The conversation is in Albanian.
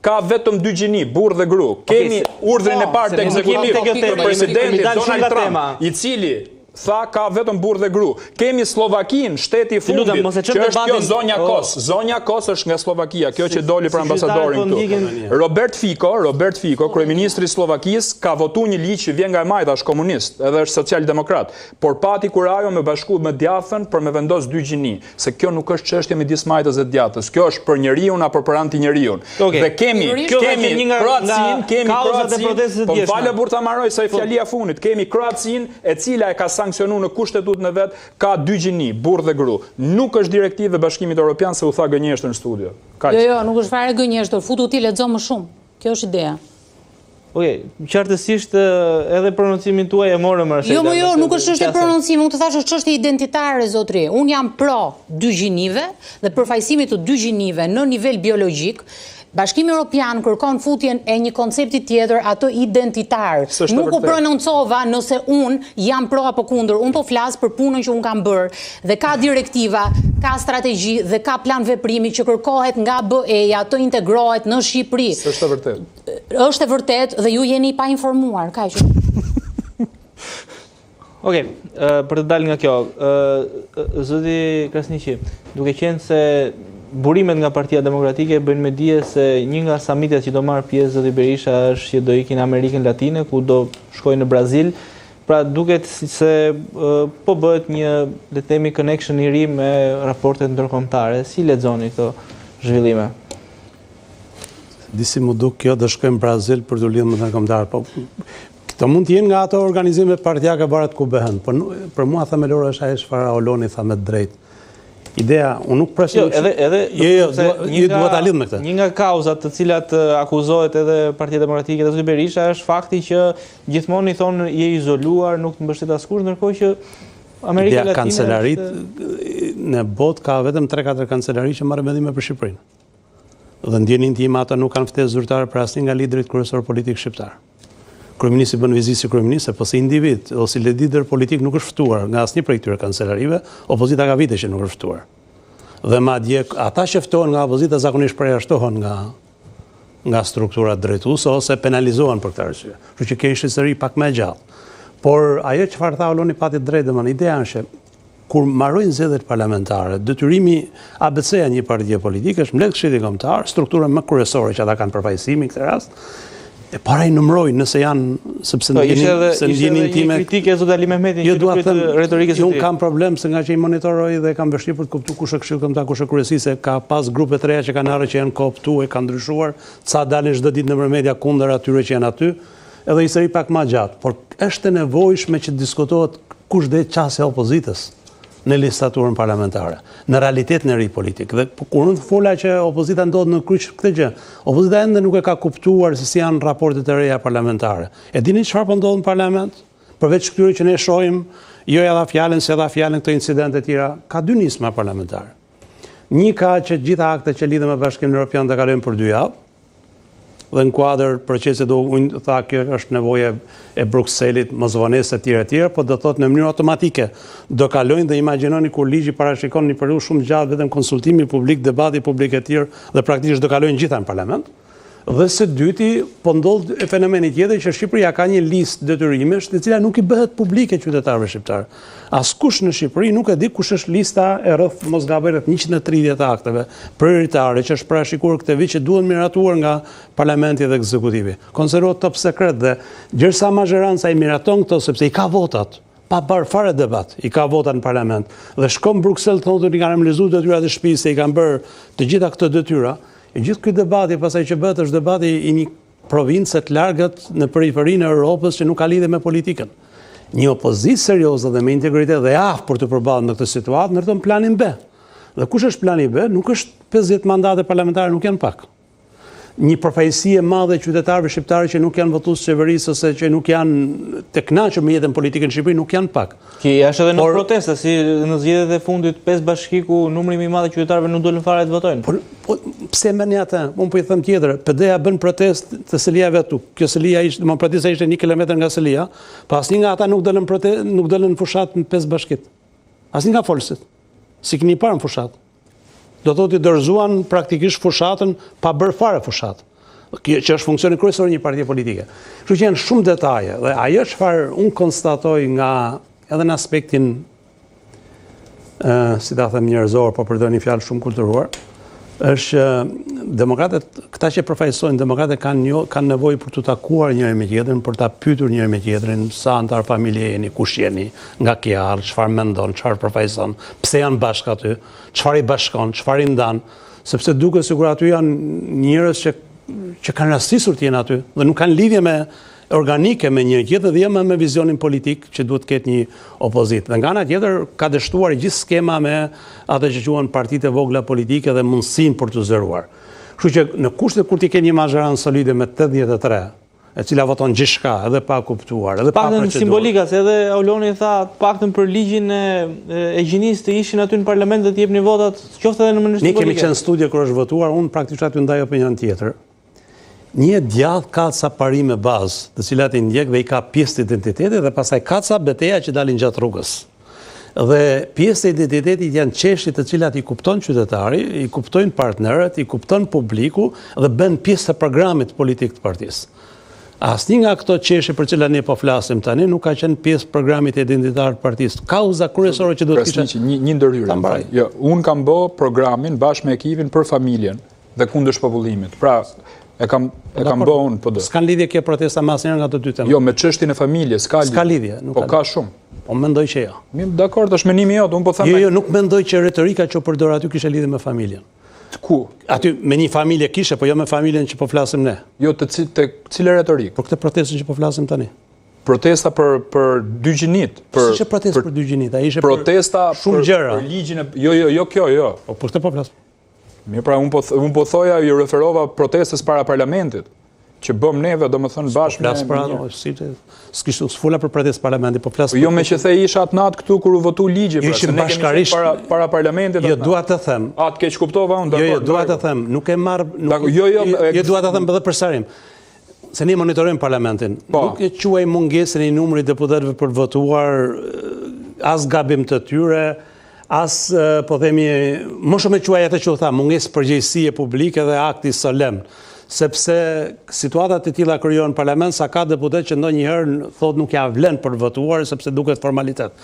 ka vetëm 2 gjini, burr dhe gru. Kemi urdhrin e parë të ekzekutivit të presidentit Donald Trump, i cili tha ka vetëm burr dhe gru. Kemi Slovakinë, shteti i fundit, që është kjo zonja Kos. Zonja Kos është nga Slovakia, kjo që doli për ambasadorin këtu. Robert Fico, kryeministri i Slovakisë, ka votuar një ligj që vjen nga e majta, është komunist, edhe është social-demokrat, por pati kurajo me bashku me djathën për me vendos 2 gjini, se kjo nuk është çështje midis majtës dhe djathës, kjo është për njeriun apo për anti-njeriun. Dhe kemi Kroacinë, po falë burr ta marroj sa i fjalia fundit, kemi Kroacinë e cila e ka sankcionu në kushtetutën e vet, ka 2 gjini, burr dhe gru. Nuk është direktivë e Bashkimit Evropian, se u tha gënjeshtër në studio. Jo, nuk është fare gënjeshtër, futu ti lexo më shumë. Kjo është ideja. Qartësisht edhe prononcimin tuaj e morëm rëshet. Jo, nuk është çështje prononcimi, unë të thash është çështje identitare, zotri. Unë jam pro 2 gjinive dhe përfaqësimit të 2 gjinive në nivel biologjik. Bashkimi Evropian kërkon futjen e një koncepti tjetër, ato identitar. Nuk u prononcova nëse unë jam pro apo kundër, unë po flas për punën që unë kam bërë, dhe ka direktiva, ka strategji dhe ka plan veprimi që kërkohet nga BE-ja të integrohet në Shqipëri. Është e vërtetë. Është e vërtetë dhe ju jeni pa informuar, kaq. Okej, për të dalë nga kjo, zoti Krasniqi, duke qenë se burimet nga Partia Demokratike bëjnë me dije se një nga samitet që do marrë pjesë zoti Berisha është që do ikin në Amerikën Latine, ku do shkojnë në Brazil. Pra duket se po bëhet një, le të themi, connection i ri me raportet ndërkombëtare. Si lexoni këto zhvillime? Disi mu duk kjo do shkojnë në Brazil për të lidhur me ndërkombëtar, po këto mund të jenë nga ato organizime partijake barat ku bëhen, por për mua themelore është ajo çfarë Oloni tha me drejtë. Ideja, unë nuk presim... duhet ta lidh me këtë. Një nga kauzat të cilat akuzohet edhe Partia Demokratike dhe zoti Berisha është fakti që gjithmonë i thonë je izoluar, nuk të mbështet askush, ndërkohë që Amerika Latine... Kancelarit në botë ka vetëm 3-4 kancelari që marrin vendime për Shqipërinë. Dhe ndjenin tim ata nuk kanë ftesë zyrtare për asnjë nga liderit kryesor politik shqiptar. Kryeministri bën vizitë si kryeminist, po si individ ose lider politik nuk është ftuar nga asnjë prej këtyre kancelarive, opozita ka vite që nuk është ftuar. Dhe madje ata që ftohen nga opozita zakonisht përjashtohen nga strukturat drejtuese ose penalizohen për këtë arsye. Kështu që ke një shoqëri pak më gjallë. Por ajo çfarë tha Oloni pati drejtë, domethënë ideja është kur marrojnë zgjedhjet parlamentare, detyrimi ABC-ja një partie politike është mbledh këshillin kombëtar, struktura më kryesore që ata kanë përfaqësimi në këtë rast. E para i numërojnë nëse janë, sepse ndjenin time... Kritike zot Ali Mehmeti që duhet të retorikës së tij. Unë kam problem se nga që i monitoroj dhe kam vështirë për të kuptuar kush është këshilli kombëtar, kush është kryesi, se ka pas grupe të reja që kanë ardhur që janë kooptuar, kanë ndryshuar, ca dalin çdo ditë nëpër media kundër atyre që janë aty, edhe i seri pak më gjatë, por është e nevojshme që të diskutohet kush do të qasë opozitës në listaturën parlamentare, në realitetin e ri politik. Dhe kur unë fola që opozita ndodhet në kryq këtë gjë, opozita ende nuk e ka kuptuar se si janë raportet e reja parlamentare. E dini çfarë po ndodh në parlament? Përveç këtyre që ne shohim, jo ja dha fjalën, se dha fjalën këto incidente të tjera, ka 2 nisma parlamentare. Një ka që gjitha aktet që lidhen me Bashkimin Evropian të kalojnë për 2 javë, dhe në kuadër procesit unë tha kjo është nevoje e Brukselit, mos vonese të tjera, po do thotë në mënyrë automatike do kalojnë, dhe imagjinoni kur ligji parashikon një periudhë shumë gjatë vetëm konsultimi publik, debati publik e tjerë, dhe praktikisht do kalojnë gjitha në parlament. Dhe së dyti, po ndodh fenomeni tjetër që Shqipëria ka një listë detyrimesh, të cila nuk i bëhet publike qytetarëve shqiptar. Askush në Shqipëri nuk e di kush është lista e rreth mos gaboj rreth 130 akteve prioritare që është parashikuar këtë vit që duhen miratuar nga Parlamenti dhe Ekzekutivi. Konsiderohet top sekret dhe gjërsa majoranca i miraton këto sepse i ka votat. Pa bërë fare debat, i ka votat në parlament. Dhe shkon në Bruksel thonë i kanë realizuar detyrat e shtëpisë, se i kanë bërë të gjitha këto detyra. E gjithë këtë debati, pasaj që bëhet është debati i një provincë të largët në periferinë e Europës që nuk ka lidhje me politikën. Një opozitë serioze dhe me integritet dhe aftë për të përballur me këtë situatë ndërton planin B. Dhe kush është plani B? Nuk është 50 mandate parlamentare, nuk janë pak. Një përfaqësi e madhe e qytetarëve shqiptarë që nuk janë votues qeverisë ose që nuk janë të kënaqur me jetën politike në Shqipëri nuk janë pak. Ki është edhe në protesta, si në zgjedhjet e fundit 5 bashki ku numri më i madh i qytetarëve nuk dolën fare të votojnë. Po pse mëni atë? Unë po i them tjetër, PD-ja bën protestë te Selia vetu. Kjo Selia ishte, më protesta ishte 1 kilometër nga Selia, pa asnjë nga ata nuk dolën në fushat në 5 bashkit. Asnjë nga folësit. Si keni parë në fushat. Do thotë i dorëzuan praktikisht fushatën pa bërë fare fushat. që është funksioni kryesor i një partie politike. Kështu që janë shumë detaje dhe ajo çfarë unë konstatoj nga edhe në aspektin si ta them njerëzor, po përdor një fjalë shumë kulturuar, është demokratët, këta që përfaqësojnë demokratët kanë nevojë për të takuar njëri me tjetrin, për ta pyetur njëri me tjetrin sa antar familje jeni, kush jeni, nga ke ardhur, çfarë mendon, çfarë përfaqëson, pse janë bashkë aty, çfarë i bashkon, çfarë i ndan, sepse duket sikur aty janë njerëz që kanë rastisur të jenë aty dhe nuk kanë lidhje me organike me njëri tjetër dhe me vizionin politik që duhet të ketë një opozitë. Dhe nga ana tjetër ka dështuar gjithë skema me ato që quhen partitë e vogla politike dhe mundësinë për të zëruar. Kështu që në kushtet kur ti ke një mazharanë solide me 83, e cila voton gjithçka, edhe pa kuptuar, edhe pa procedurë. Paktën simbolikas, edhe Auloni tha, paktën për ligjin e gjinisë të ishin aty në parlament dhe të jepnin votat, qoftë edhe në mënyrë simbolike. Ne kemi qenë studio kur është votuar, unë praktikisht aty ndaj opinion tjetër. Një djath ka ca parime bazë, të cilat i ndjek dhe i ka pjesë të identitetit dhe pastaj ka ca beteja që dalin gjatë rrugës. Dhe pjesë të identitetit janë çështjet të cilat i kupton qytetari, i kuptojnë partnerët, i kupton publiku dhe bën pjesë të programit politik të partisë. Asnjë nga këto çështje për cilat ne po flasim tani nuk ka qenë pjesë programit identitar të partisë. Kauza kryesore që duhet të kishte një ndërhyrje. Jo, un kam bë programin bashkë me ekipin për familjen dhe kundër shpopullimit. Pra, e kam bë unë PD. S'kan lidhje kjo protesta me asnjëherë nga të dy temat. Jo, me çështjen e familjes, s'ka lidhje. Po ka shumë. Po mendoj që jo. Mirë, dakor, është menimi jot, unë po them. Jo, nuk mendoj që retorika që u përdor aty kishte lidhje me familjen. Ku? Aty me një familje kishe, po jo me familjen që po flasim ne. Jo, të cilë retorikë? Për këtë protestën që po flasim tani. Protesta për dy gjinit. Si që protesta për dy gjinit? A ishe protesta shumë gjëra. Për ligjin e... Jo, kjo. Po për këtë po flasim. Mirë, pra, unë po thoja, ju referova protestës para parlamentit, që bëm neve, do më thënë bashkë me... S'kishtu s'fula për protestë parlamentit, po flasë... Jo, me që the isha atë natë këtu kër u votu ligji, pra, se ne kemi qenë para parlamentit... Jo, dua të them... Atë keq kuptova unë, Jo, dua të them, nuk e marr... Jo, dua të them edhe përsarim. Se ne monitorojmë parlamentin. Nuk e quaj mungesën e numrit deputetëve për votuar, as gabim të tyre, as, po themi, më shumë e quaj atë që u tha, mungesë përgjegjësie publike dhe akti solemn. Sepse situatat e tilla krijohen në parlament sa ka deputet që ndonjëherë thotë nuk ja vlen për votuar sepse duket formalitet.